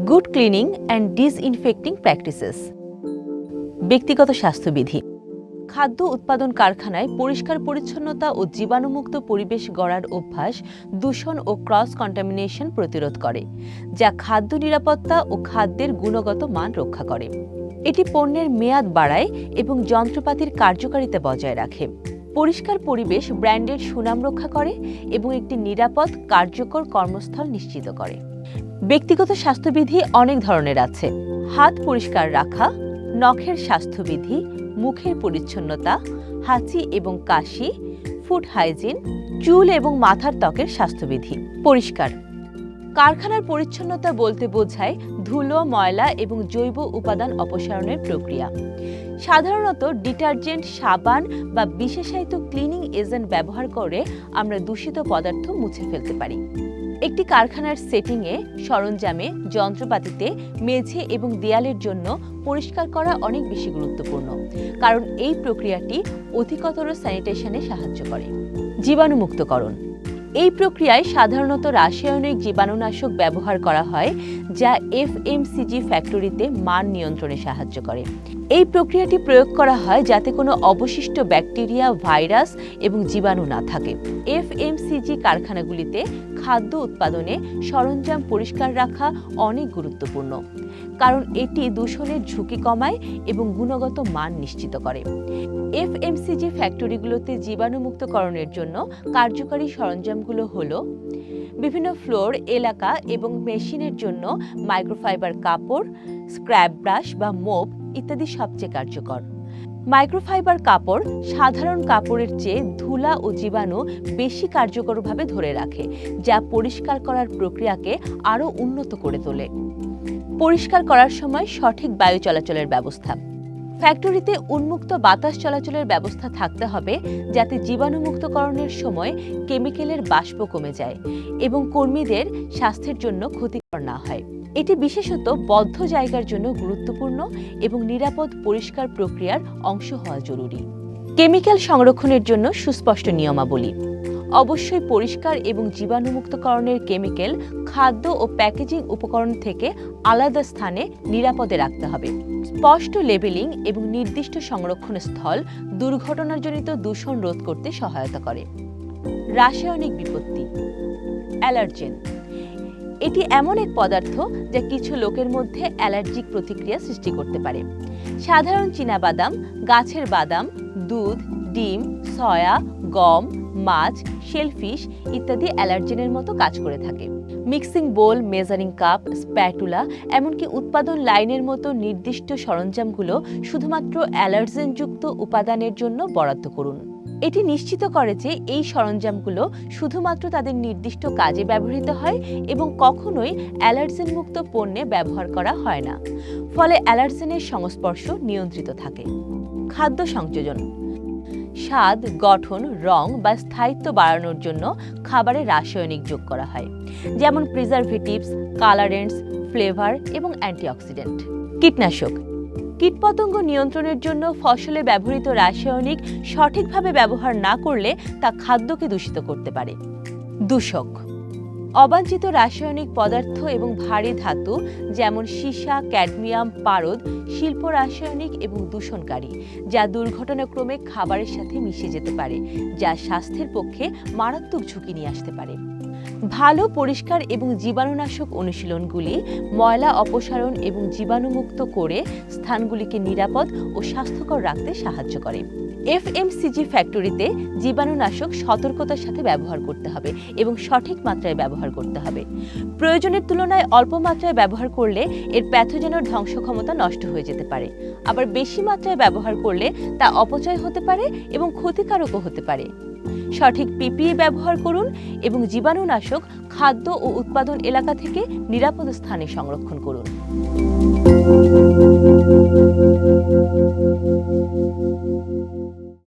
Good cleaning and disinfecting practices. ব্যক্তিগত স্বাস্থ্যবিধি। খাদ্য উৎপাদন কারখানায় পরিষ্কার পরিচ্ছন্নতা ও জীবাণুমুক্ত পরিবেশ গড়ার অভ্যাস দূষণ ও ক্রস কন্টামিনেশন প্রতিরোধ করে, যা খাদ্য নিরাপত্তা ও খাদ্যের গুণগত মান রক্ষা করে। এটি পণ্যের মেয়াদ বাড়ায় এবং যন্ত্রপাতির কার্যকারিতা বজায় রাখে। পরিষ্কার পরিবেশ ব্র্যান্ডের সুনাম রক্ষা করে এবং একটি নিরাপদ, কার্যকর কর্মস্থল নিশ্চিত করে। ব্যক্তিগত স্বাস্থ্যবিধি অনেক ধরনের আছে। হাত পরিষ্কার রাখা, নখের স্বাস্থ্যবিধি, মুখের পরিচ্ছন্নতা, হাঁচি এবং কাশি, ফুড হাইজিন, চুল এবং মাথার ত্বকের স্বাস্থ্যবিধি। পরিষ্কার কারখানার পরিচ্ছন্নতা বলতে বোঝায় ধুলো, ময়লা এবং জৈব উপাদান অপসারণের প্রক্রিয়া। সাধারণত ডিটারজেন্ট, সাবান বা বিশেষায়িত ক্লিনিং এজেন্ট ব্যবহার করে আমরা দূষিত পদার্থ মুছে ফেলতে পারি। একটি কারখানার সেটিংয়ে, সরঞ্জামে, যন্ত্রপাতিতে, মেঝে এবং দেয়ালের জন্য পরিষ্কার করা অনেক বেশি গুরুত্বপূর্ণ, কারণ এই প্রক্রিয়াটি অধিকতর স্যানিটেশনে সাহায্য করে। জীবাণুমুক্তকরণ। এই প্রক্রিয়ায় সাধারণত রাসায়নিক জীবাণুনাশক ব্যবহার করা হয়, যা এফএমসিজি ফ্যাক্টরিতে মান নিয়ন্ত্রণে সাহায্য করে। এই প্রক্রিয়াটি প্রয়োগ করা হয় যাতে কোনো অবশিষ্ট ব্যাকটেরিয়া, ভাইরাস এবং জীবাণু না থাকে। এফএমসিজি কারখানাগুলিতে খাদ্য উৎপাদনে সরঞ্জাম পরিষ্কার রাখা অনেক গুরুত্বপূর্ণ, কারণ এটি দূষণের ঝুঁকি কমায় এবং গুণগত মান নিশ্চিত করে। এফএমসিজি ফ্যাক্টরিগুলোতে জীবাণুমুক্তকরণের জন্য কার্যকারী সরঞ্জামগুলো হল বিভিন্ন ফ্লোর, এলাকা এবং মেশিনের জন্য মাইক্রোফাইবার কাপড়, স্ক্র্যাব ব্রাশ বা মোপ ইত্যাদি সবচেয়ে কার্যকর। মাইক্রোফাইবার কাপড় সাধারণ কাপড়ের চেয়ে ধুলা ও জীবাণু বেশি কার্যকরভাবে ধরে রাখে, যা পরিষ্কার করার প্রক্রিয়াকে আরও উন্নত করে তোলে। পরিষ্কার করার সময় সঠিক বায়ু চলাচলের ব্যবস্থা। ফ্যাক্টরিতে উন্মুক্ত বাতাস চলাচলের ব্যবস্থা থাকতে হবে, যাতে জীবাণুমুক্তকরণের সময় কেমিক্যালের বাষ্প কমে যায় এবং কর্মীদের স্বাস্থ্যের জন্য ক্ষতিকর না হয়। এটি বিশেষত বদ্ধ জায়গার জন্য গুরুত্বপূর্ণ এবং নিরাপদ পরিষ্কার প্রক্রিয়ার অংশ হওয়া জরুরি। কেমিক্যাল সংরক্ষণের জন্য সুস্পষ্ট নিয়মাবলী। অবশ্যই পরিষ্কার এবং জীবাণুমুক্তকরণের কেমিক্যাল খাদ্য ও প্যাকেজিং উপকরণ থেকে আলাদা স্থানে নিরাপদে রাখতে হবে। স্পষ্ট লেবেলিং এবং নির্দিষ্ট সংরক্ষণ স্থল দুর্ঘটনাজনিত দূষণ রোধ করতে সহায়তা করে। রাসায়নিক বিপত্তি। অ্যালার্জেন। এটি এমন এক পদার্থ যা কিছু লোকের মধ্যে অ্যালার্জিক প্রতিক্রিয়া সৃষ্টি করতে পারে। সাধারণ চীনাবাদাম, গাছের বাদাম, দুধ, ডিম, সয়া, গম, মাছ, শেলফিশ ইত্যাদি অ্যালার্জেনের মতো কাজ করে থাকে। Mixing bowl, measuring cup, spatula, এমনকি উৎপাদন লাইনের মতো নির্দিষ্ট সরঞ্জামগুলো শুধুমাত্র অ্যালার্জেনযুক্ত উপাদানের জন্য বরাদ্দ করুন। এটি নিশ্চিত করে যে এই সরঞ্জামগুলো শুধুমাত্র তাদের নির্দিষ্ট কাজে ব্যবহৃত হয় এবং কখনোই অ্যালার্জেনমুক্ত পণ্যে ব্যবহার করা হয় না, ফলে অ্যালার্জেনের সংস্পর্শ নিয়ন্ত্রিত থাকে। খাদ্য সংযোজন। স্বাদ, গঠন, রং বা স্থায়িত্ব বাড়ানোর জন্য খাবারে রাসায়নিক যোগ করা হয়, যেমন প্রিজারভেটিভস, কালারেন্টস, ফ্লেভার এবং অ্যান্টিঅক্সিডেন্ট। কীটনাশক। কীটপতঙ্গ নিয়ন্ত্রণের জন্য ফসলে ব্যবহৃত রাসায়নিক সঠিকভাবে ব্যবহার না করলে তা খাদ্যকে দূষিত করতে পারে। দূষক। অবাঞ্ছিত রাসায়নিক পদার্থ এবং ভারী ধাতু যেমন সীসা, ক্যাডমিয়াম, পারদ শিল্প রাসায়নিক এবং দূষণকারী, যা দুর্ঘটনাক্রমে খাবারের সাথে মিশে যেতে পারে, যা স্বাস্থ্যের পক্ষে মারাত্মক ঝুঁকি নিয়ে আসতে পারে। ভালো পরিষ্কার এবং জীবাণুনাশক অনুশীলনগুলি ময়লা অপসারণ এবং জীবাণুমুক্ত করে স্থানগুলিকে নিরাপদ ও স্বাস্থ্যকর রাখতে সাহায্য করে। এফএমসিজি ফ্যাক্টরিতে জীবাণুনাশক সতর্কতার সাথে ব্যবহার করতে হবে এবং সঠিক মাত্রায় ব্যবহার করতে হবে। প্রয়োজনের তুলনায় অল্প মাত্রায় ব্যবহার করলে এর প্যাথোজেনের ধ্বংস ক্ষমতা নষ্ট হয়ে যেতে পারে। আবার বেশি মাত্রায় ব্যবহার করলে তা অপচয় হতে পারে এবং ক্ষতিকারকও হতে পারে। সঠিক পিপিই ব্যবহার করুন এবং জীবাণুনাশক খাদ্য ও উৎপাদন এলাকা থেকে নিরাপদ স্থানে সংরক্ষণ করুন।